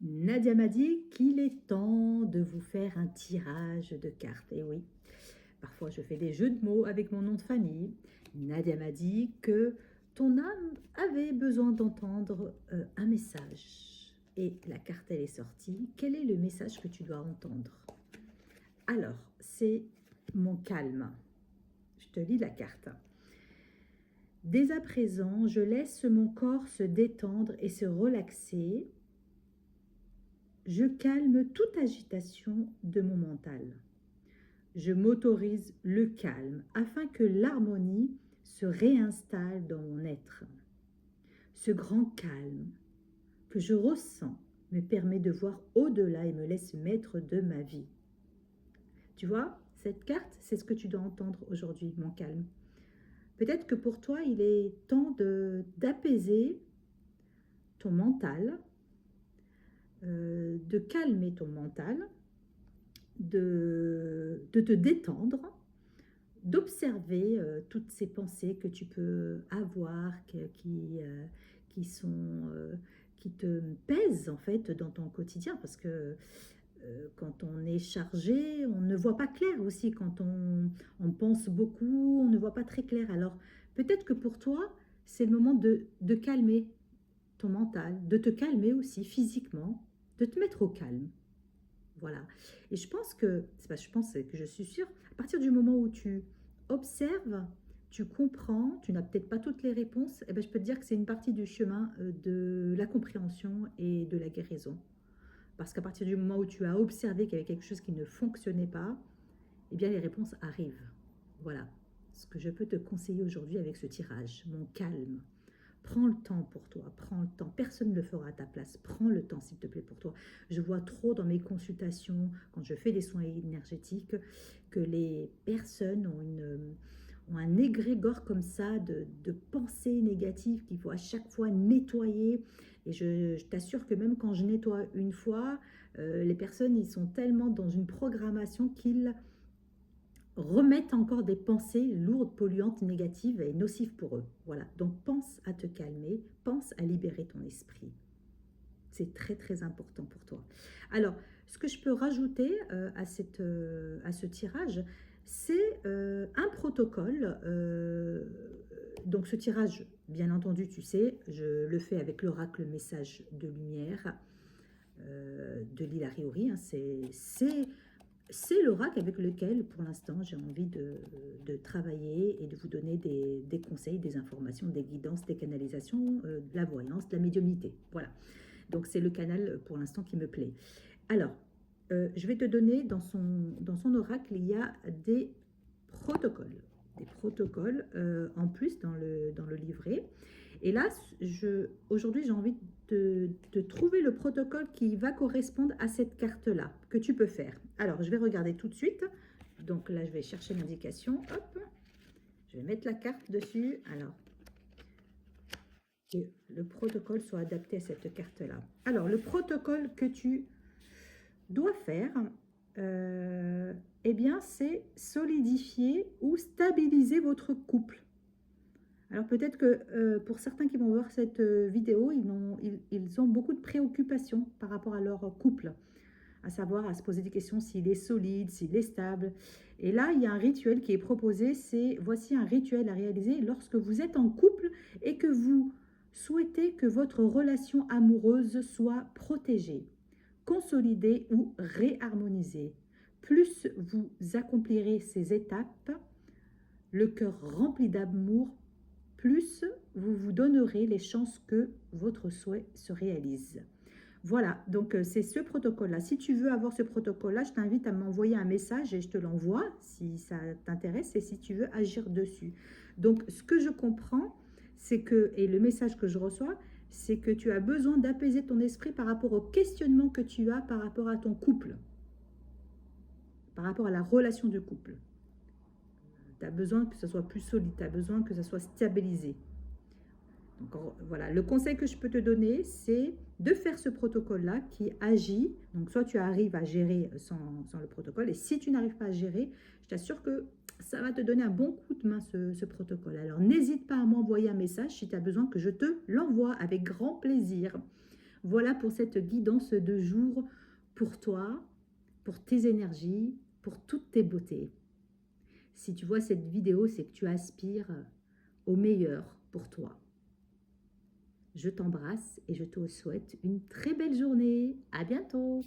Nadia m'a dit qu'il est temps de vous faire un tirage de cartes. Et oui, parfois je fais des jeux de mots avec mon nom de famille. Nadia m'a dit que ton âme avait besoin d'entendre un message. Et la carte, elle est sortie. Quel est le message que tu dois entendre? Alors, c'est mon calme. Je te lis la carte. Dès à présent, je laisse mon corps se détendre et se relaxer. Je calme toute agitation de mon mental. Je m'autorise le calme afin que l'harmonie se réinstalle dans mon être. Ce grand calme que je ressens me permet de voir au-delà et me laisse maître de ma vie. Tu vois, cette carte, c'est ce que tu dois entendre aujourd'hui, mon calme. Peut-être que pour toi, il est temps d'apaiser ton mental, de calmer ton mental, de te détendre, d'observer toutes ces pensées que tu peux avoir, qui sont, qui te pèsent en fait dans ton quotidien, parce que quand on est chargé, on ne voit pas clair aussi, quand on pense beaucoup, on ne voit pas très clair. Alors peut-être que pour toi, c'est le moment de calmer ton mental, de te calmer aussi physiquement, de te mettre au calme. Voilà. Et je pense que, c'est pas je pense, c'est que je suis sûre, à partir du moment où tu observes, tu comprends, tu n'as peut-être pas toutes les réponses, et ben je peux te dire que c'est une partie du chemin de la compréhension et de la guérison. Parce qu'à partir du moment où tu as observé qu'il y avait quelque chose qui ne fonctionnait pas, eh bien les réponses arrivent. Voilà ce que je peux te conseiller aujourd'hui avec ce tirage, mon calme. Prends le temps pour toi, prends le temps. Personne ne le fera à ta place. Prends le temps, s'il te plaît, pour toi. Je vois trop dans mes consultations, quand je fais des soins énergétiques, que les personnes ont un égrégore comme ça de pensées négatives qu'il faut à chaque fois nettoyer. Et je t'assure que même quand je nettoie une fois, les personnes, ils sont tellement dans une programmation qu'ils remettent encore des pensées lourdes, polluantes, négatives et nocives pour eux. Voilà, donc pense à te calmer, pense à libérer ton esprit. C'est très très important pour toi. Alors, ce que je peux rajouter à ce tirage, c'est un protocole. Donc ce tirage, bien entendu, tu sais, je le fais avec l'oracle message de lumière de Lila Ori. Hein, c'est l'oracle avec lequel, pour l'instant, j'ai envie de travailler et de vous donner des conseils, des informations, des guidances, des canalisations, de la voyance, de la médiumnité. Voilà. Donc, c'est le canal, pour l'instant, qui me plaît. Alors, je vais te donner, dans son oracle, il y a des protocoles. Des protocoles en plus dans le livret. Et là, aujourd'hui, j'ai envie de trouver le protocole qui va correspondre à cette carte-là, que tu peux faire. Alors, je vais regarder tout de suite. Donc là, je vais chercher l'indication. Hop, je vais mettre la carte dessus. Alors, que le protocole soit adapté à cette carte-là. Alors, le protocole que tu dois faire, eh bien, c'est solidifier ou stabiliser votre couple. Alors peut-être que pour certains qui vont voir cette vidéo, ils ont beaucoup de préoccupations par rapport à leur couple, à savoir à se poser des questions s'il est solide, s'il est stable. Et là, il y a un rituel qui est proposé, c'est voici un rituel à réaliser lorsque vous êtes en couple et que vous souhaitez que votre relation amoureuse soit protégée, consolidée ou réharmonisée. Plus vous accomplirez ces étapes, le cœur rempli d'amour, plus vous vous donnerez les chances que votre souhait se réalise. Voilà, donc c'est ce protocole-là. Si tu veux avoir ce protocole-là, je t'invite à m'envoyer un message et je te l'envoie si ça t'intéresse et si tu veux agir dessus. Donc, ce que je comprends, c'est que, et le message que je reçois, c'est que tu as besoin d'apaiser ton esprit par rapport au questionnement que tu as par rapport à ton couple, par rapport à la relation de couple. Tu as besoin que ce soit plus solide, tu as besoin que ça soit stabilisé. Donc, voilà, le conseil que je peux te donner, c'est de faire ce protocole-là qui agit. Donc, soit tu arrives à gérer sans le protocole, et si tu n'arrives pas à gérer, je t'assure que ça va te donner un bon coup de main, ce protocole. Alors, n'hésite pas à m'envoyer un message si tu as besoin que je te l'envoie avec grand plaisir. Voilà pour cette guidance de jour pour toi, pour tes énergies, pour toutes tes beautés. Si tu vois cette vidéo, c'est que tu aspires au meilleur pour toi. Je t'embrasse et je te souhaite une très belle journée. À bientôt!